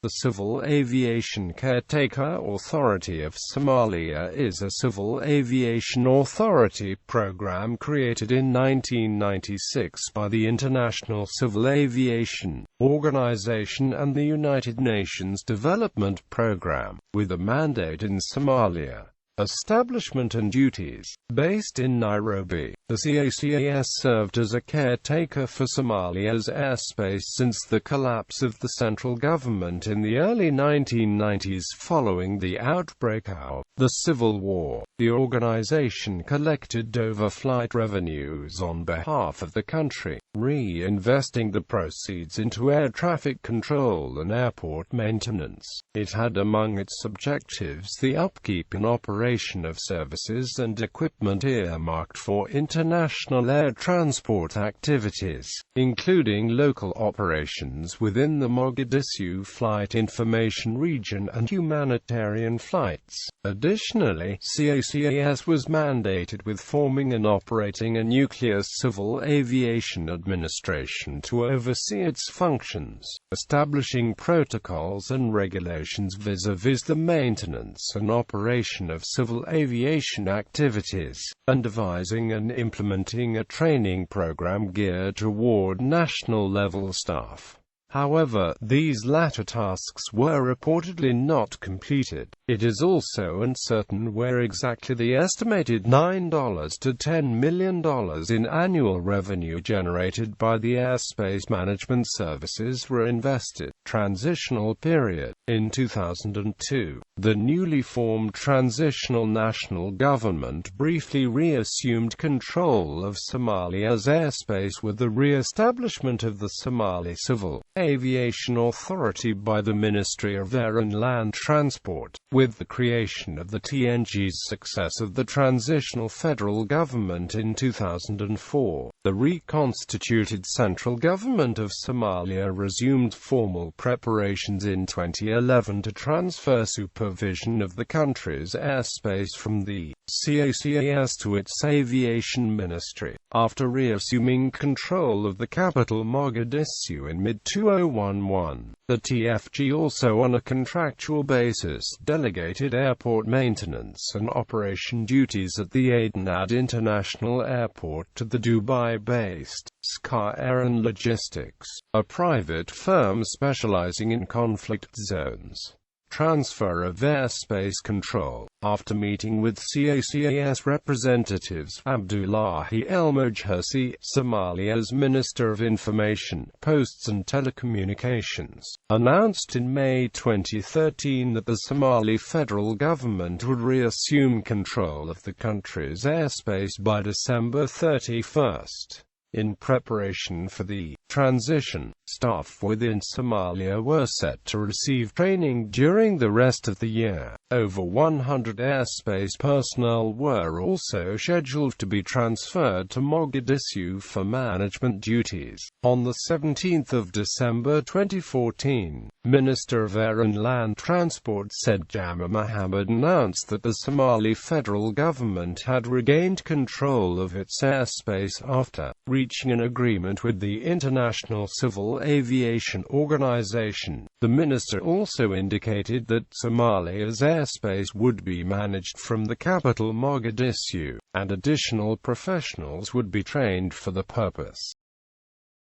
The Civil Aviation Caretaker Authority of Somalia is a civil aviation authority program created in 1996 by the International Civil Aviation Organization and the United Nations Development Programme, with a mandate in Somalia. Establishment and duties. Based in Nairobi, the CACAS served as a caretaker for Somalia's airspace since the collapse of the central government in the early 1990s following the outbreak of the Civil War. The organization collected overflight revenues on behalf of the country, reinvesting the proceeds into air traffic control and airport maintenance. It had among its objectives the upkeep and operation of services and equipment earmarked for international air transport activities, including local operations within the Mogadishu Flight Information Region and humanitarian flights. Additionally, CACAS was mandated with forming and operating a nuclear civil aviation administration to oversee its functions, establishing protocols and regulations vis-à-vis the maintenance and operation of civil aviation activities, and devising and implementing a training program geared toward national-level staff. However, these latter tasks were reportedly not completed. It is also uncertain where exactly the estimated $9 to $10 million in annual revenue generated by the airspace management services were invested. Transitional period. In 2002, the newly formed Transitional National Government briefly reassumed control of Somalia's airspace with the re-establishment of the Somali Civil Aviation Authority by the Ministry of Air and Land Transport. With the creation of the TNG's success of the transitional federal government in 2004, the reconstituted central government of Somalia resumed formal preparations in 2011 to transfer supervision of the country's airspace from the CACAS to its aviation ministry. After reassuming control of the capital Mogadishu in mid-2011, the TFG also on a contractual basis delegated airport maintenance and operation duties at the Adenad International Airport to the Dubai-based SCA Air and Logistics, a private firm specializing in conflict zones. Transfer of airspace control. After meeting with CACAS representatives, Abdullahi El-Mojhasi, Somalia's Minister of Information, Posts and Telecommunications, announced in May 2013 that the Somali federal government would reassume control of the country's airspace by December 31. In preparation for the transition, staff within Somalia were set to receive training during the rest of the year. Over 100 airspace personnel were also scheduled to be transferred to Mogadishu for management duties. On the 17th of December 2014, Minister of Air and Land Transport Said Jama Mohammed announced that the Somali federal government had regained control of its airspace after reaching an agreement with the International Civil Aviation Organization. The minister also indicated that Somalia's airspace would be managed from the capital Mogadishu, and additional professionals would be trained for the purpose.